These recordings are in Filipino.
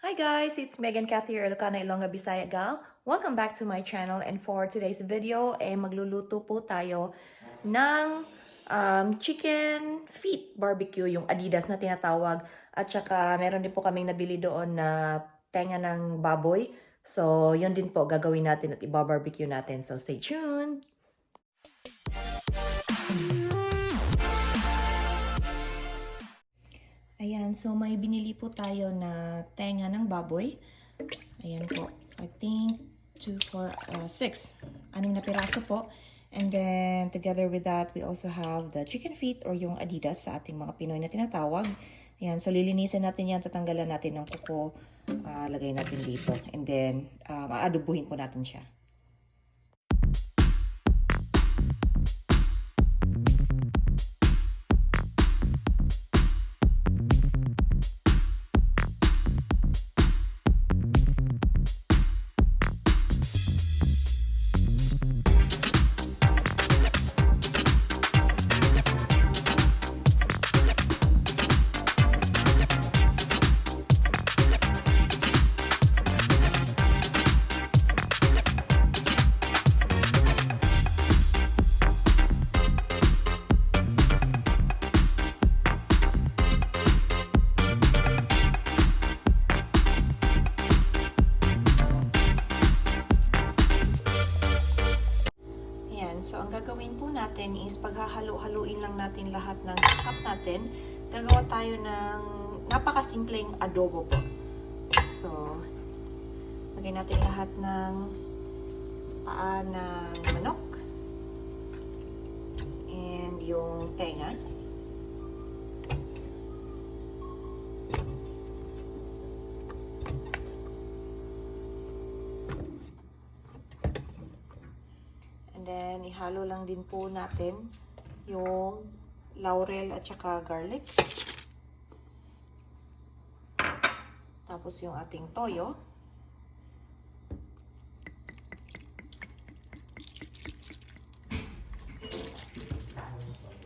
Hi guys, it's Megan Cathy Ilocana Ilongga Bisaya Gal. Welcome back to my channel, and for today's video magluluto po tayo ng chicken feet barbecue, yung Adidas na tinatawag, at saka meron din po kaming nabili doon na tenga ng baboy. So yun din po gagawin natin at i-barbecue natin. So stay tuned! Ayan, so may binili po tayo na tenga ng baboy. Ayan po, I think 2, 4, 6. 6 na piraso po. And then, together with that, we also have the chicken feet or yung Adidas sa ating mga Pinoy na tinatawag. Ayan, so lilinisin natin yan, tatanggalan natin ng kuko, lagay natin dito. And then, aadobuhin po natin siya. So, ang gagawin po natin is paghahalo-haluin lang natin lahat ng cup natin. Gagawa tayo ng napakasimpleng adobo po. So, lagay natin lahat ng paa ng manok and yung tenga. Then, ihalo lang din po natin yung laurel at saka garlic. Tapos yung ating toyo.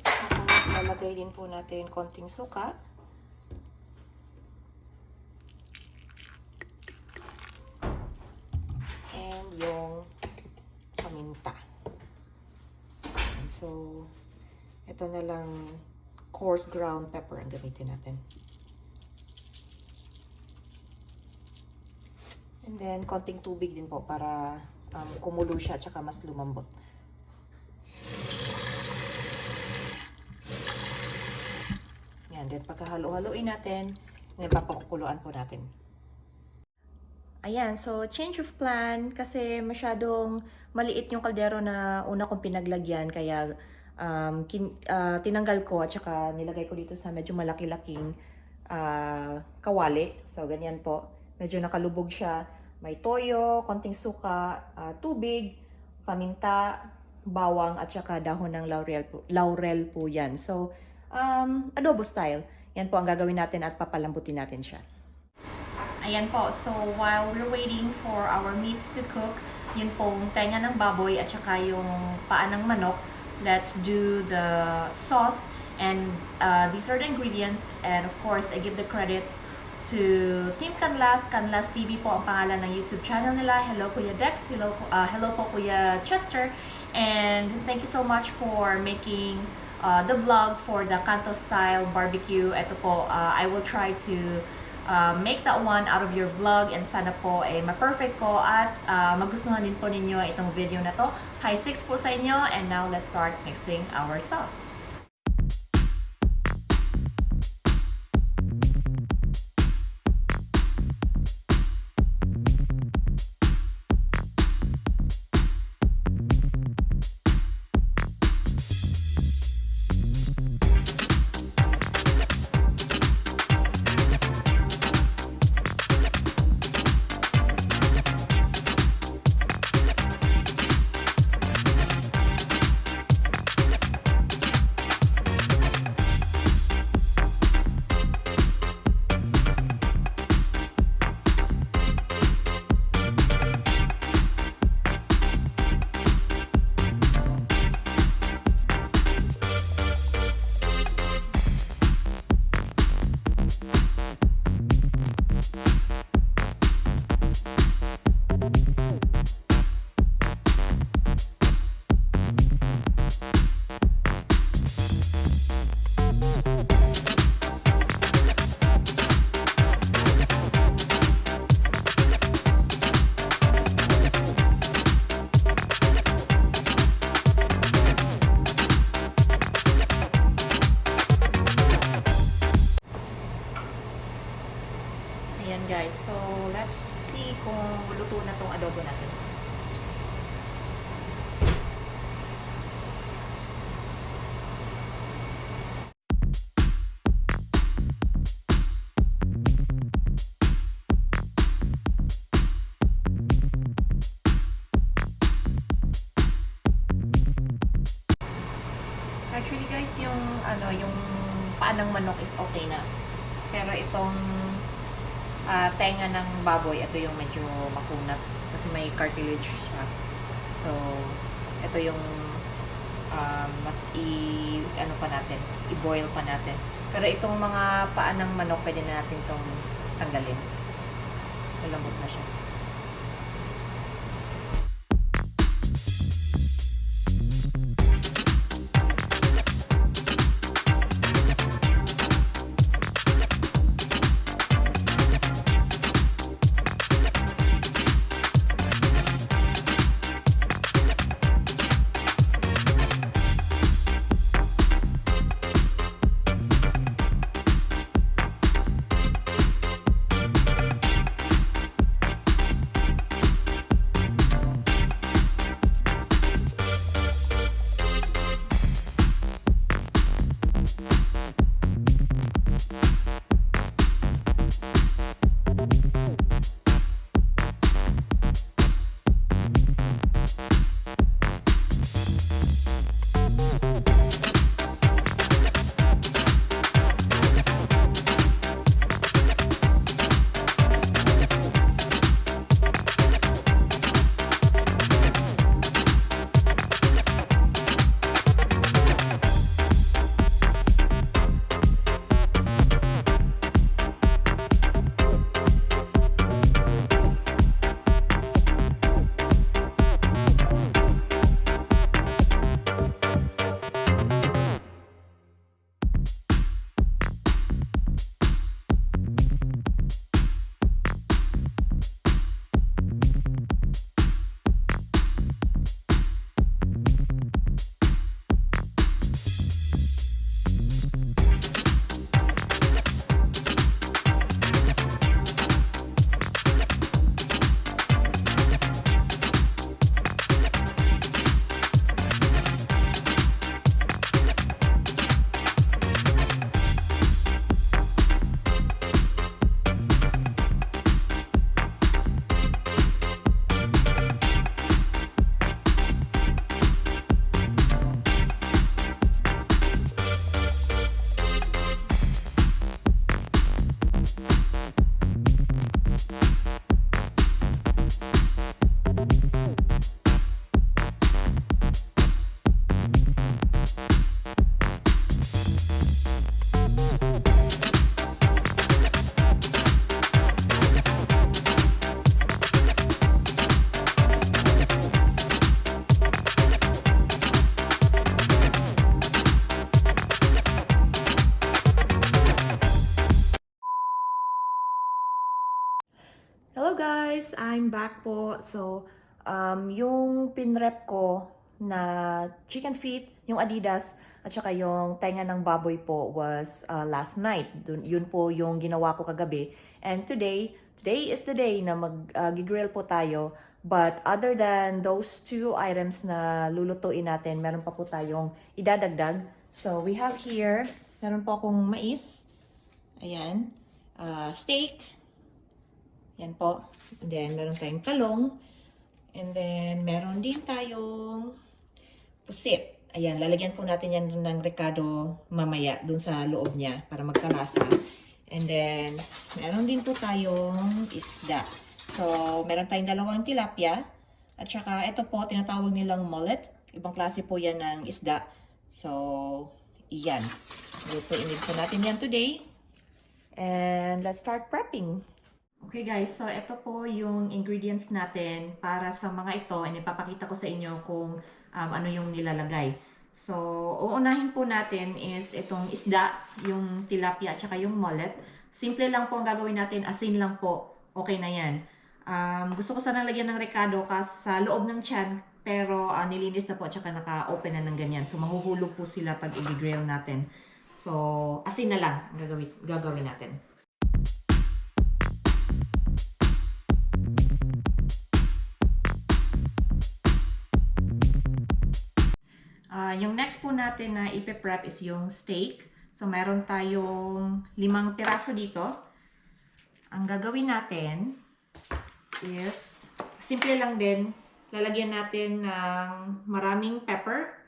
Tapos, lalagay din po natin konting suka. And yung paminta. So, ito na lang coarse ground pepper ang gamitin natin. And then, konting tubig din po para kumulo siya at saka mas lumambot. Yan, then pagkahalo-haloin natin, papakukuluan po natin. Ayan, so change of plan kasi masyadong maliit yung kaldero na una kong pinaglagyan, kaya tinanggal ko at saka nilagay ko dito sa medyo malaki-laking kawali. So ganyan po, medyo nakalubog siya. May toyo, konting suka, tubig, paminta, bawang at saka dahon ng laurel po yan. So adobo style, yan po ang gagawin natin at papalambutin natin siya. Ayan po, so while we're waiting for our meats to cook, yun pong tenga ng baboy at saka yung paa ng manok, let's do the sauce. And these are the ingredients. And of course, I give the credits to Team Canlas. Canlas TV po ang pangalan ng YouTube channel nila. Hello Kuya Dex, hello po Kuya Chester. And thank you so much for making the vlog for the Kanto style barbecue. Ito po, I will try to make that one out of your vlog, and sana po ma-perfect ko at magustuhan din po ninyo itong video na to. High 6 po sa inyo, and now let's start mixing our sauce. Ayan guys, so let's see kung luto na tong adobo natin. Actually guys, yung yung paa ng manok is okay na. Pero itong tenga ng baboy, ito yung medyo makunat kasi may cartilage siya. So, ito yung mas ano pa natin, i-boil pa natin. Pero itong mga paa ng manok, pwede na natin itong tanggalin. Malambot na siya. Hello guys! I'm back po. So, yung pinrep ko na chicken feet, yung Adidas, at saka yung tenga ng baboy po was last night. Yun po yung ginawa ko kagabi. And today is the day na mag-grill po tayo. But other than those two items na lulutuin natin, meron pa po tayong idadagdag. So, we have here, meron po akong mais. Ayan. Steak. Yan po. And then, meron tayong talong. And then, meron din tayong pusit. Ayan, lalagyan po natin yan ng recado mamaya dun sa loob niya para magkalasa. And then, meron din po tayong isda. So, meron tayong dalawang tilapia. At saka, ito po, tinatawag nilang mullet. Ibang klase po yan ng isda. So, iyan. Lutuin po natin yan today. And let's start prepping. Okay guys, so ito po yung ingredients natin para sa mga ito, and ipapakita ko sa inyo kung ano yung nilalagay. So, uunahin po natin is itong isda, yung tilapia at saka yung mullet. Simple lang po ang gagawin natin, asin lang po, okay na yan. Gusto ko sana lagyan ng recado sa loob ng tiyan, pero nilinis na po at saka naka-open na ng ganyan. So, mahuhulog po sila pag i-grill natin. So, asin na lang ang gagawin natin. Yung next po natin na ipe-prep is yung steak. So, meron tayong 5 piraso dito. Ang gagawin natin is, simple lang din. Lalagyan natin ng maraming pepper,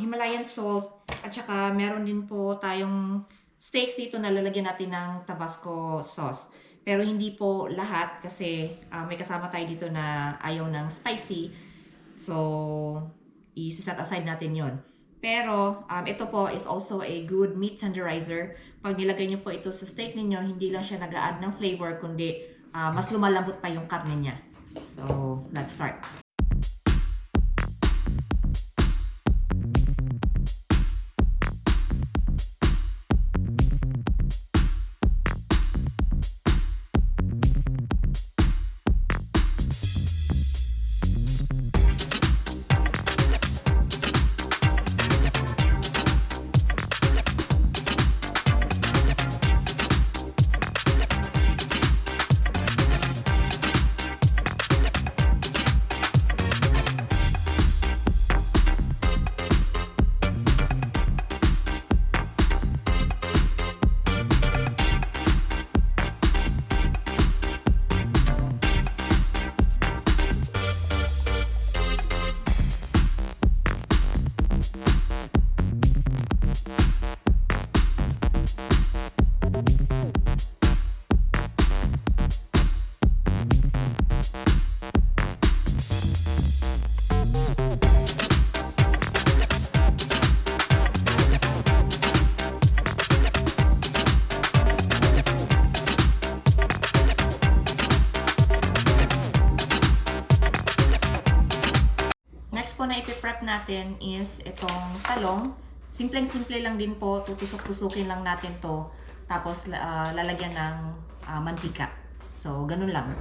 Himalayan salt, at saka meron din po tayong steaks dito na lalagyan natin ng Tabasco sauce. Pero hindi po lahat kasi may kasama tayo dito na ayaw ng spicy. So, i-set aside natin yon. Pero, ito po is also a good meat tenderizer. Pag nilagay niyo po ito sa steak ninyo, hindi lang siya nag-a-add ng flavor, kundi mas lumalambot pa yung karne niya. So, let's start. Next po na ipiprep natin is itong talong. Simpleng-simple lang din po, tutusok-tusukin lang natin to. Tapos lalagyan ng mantika. So, ganun lang.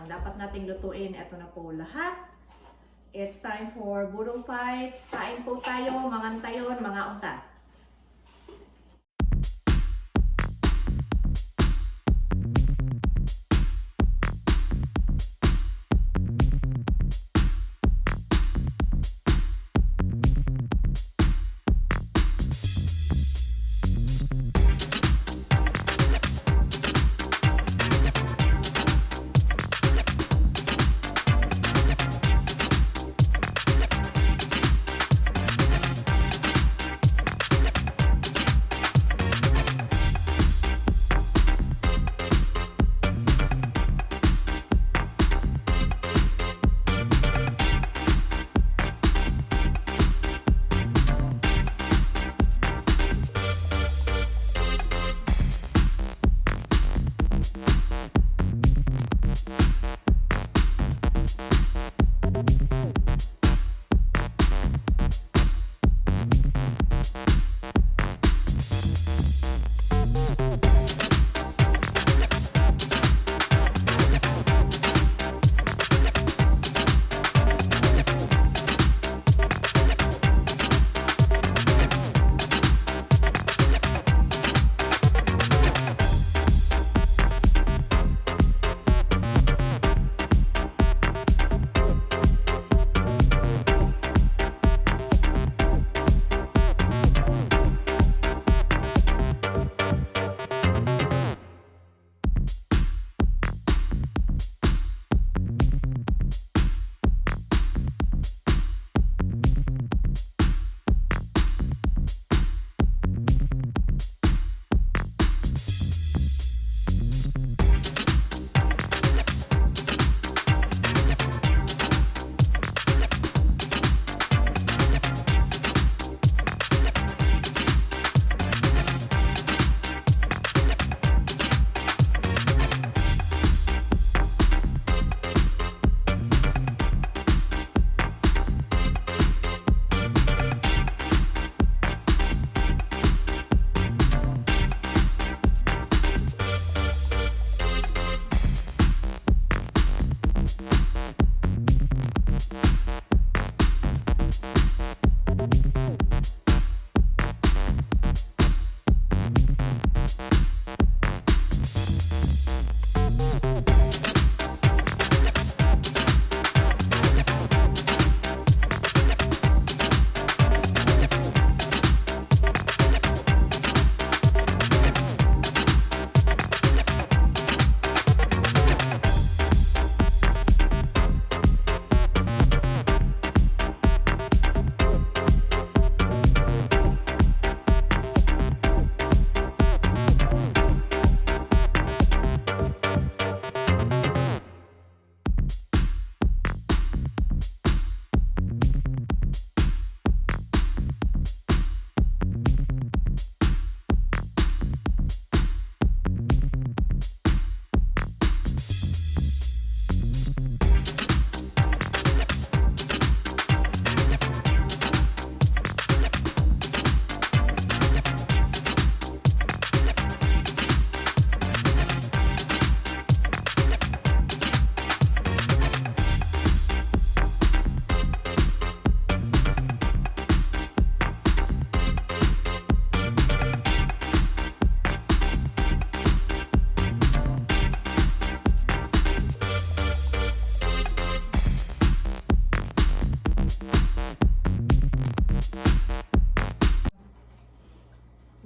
ang dapat nating lutuin. Ito na po lahat. It's time for budong fight. Kain po tayo, mga antayon, mga unta.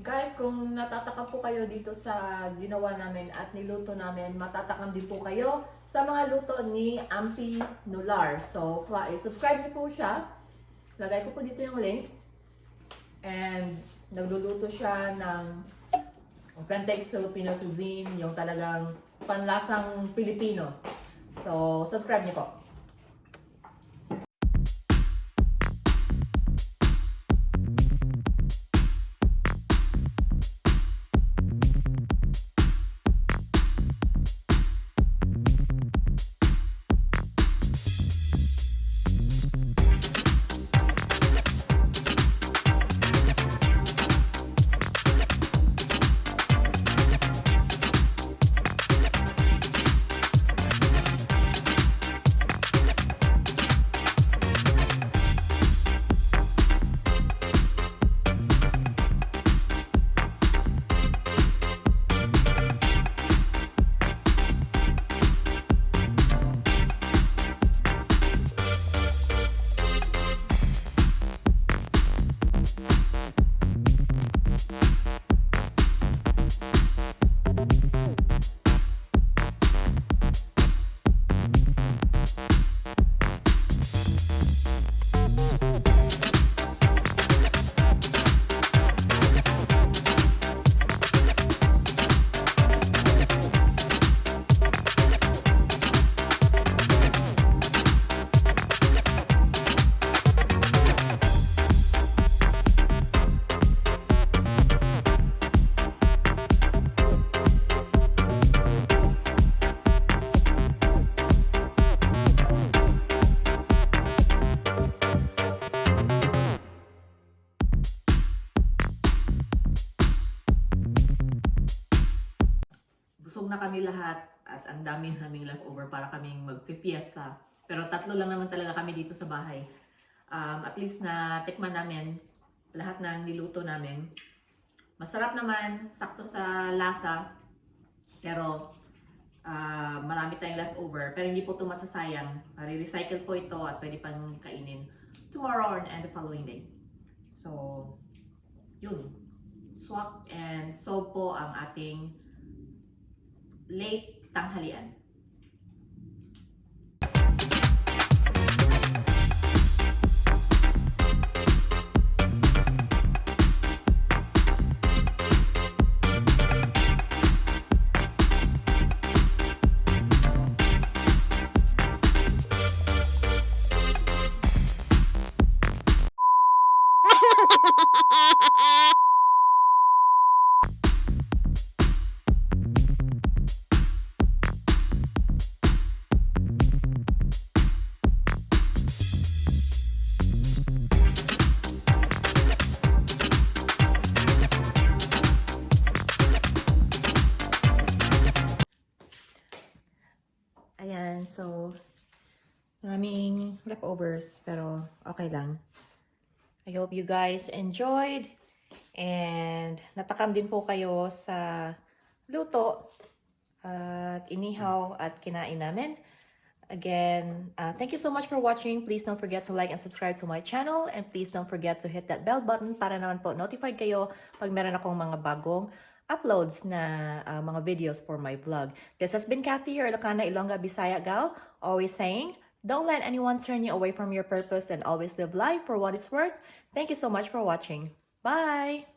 Guys, kung natataka po kayo dito sa ginawa namin at niluto namin, matatakam din po kayo sa mga luto ni Ampy Nular. So, subscribe niyo po siya. Lagay ko po dito yung link. And nagluluto siya ng authentic Filipino cuisine, yung talagang panlasang Pilipino. So, subscribe niyo po. na kami lahat at ang dami naming leftover para kaming mag-fiesta. Pero 3 lang naman talaga kami dito sa bahay. At least na tikman namin lahat ng niluto namin. Masarap naman, sakto sa lasa. Pero marami tayong leftover. Pero hindi po ito masasayang. Re-recycle po ito at pwede pang kainin tomorrow and the following day. So, yun. Swak and solve po ang ating late tanghalian. Ayan, so maraming leftovers pero okay lang. I hope you guys enjoyed and natakam din po kayo sa luto at inihaw at kinain namin. Again, thank you so much for watching. Please don't forget to like and subscribe to my channel and please don't forget to hit that bell button para naman po notified kayo pag meron akong mga bagong uploads na mga videos for my vlog. This has been Kathy, your Ilocana, Ilongga, Bisaya gal, always saying, don't let anyone turn you away from your purpose and always live life for what it's worth. Thank you so much for watching. Bye!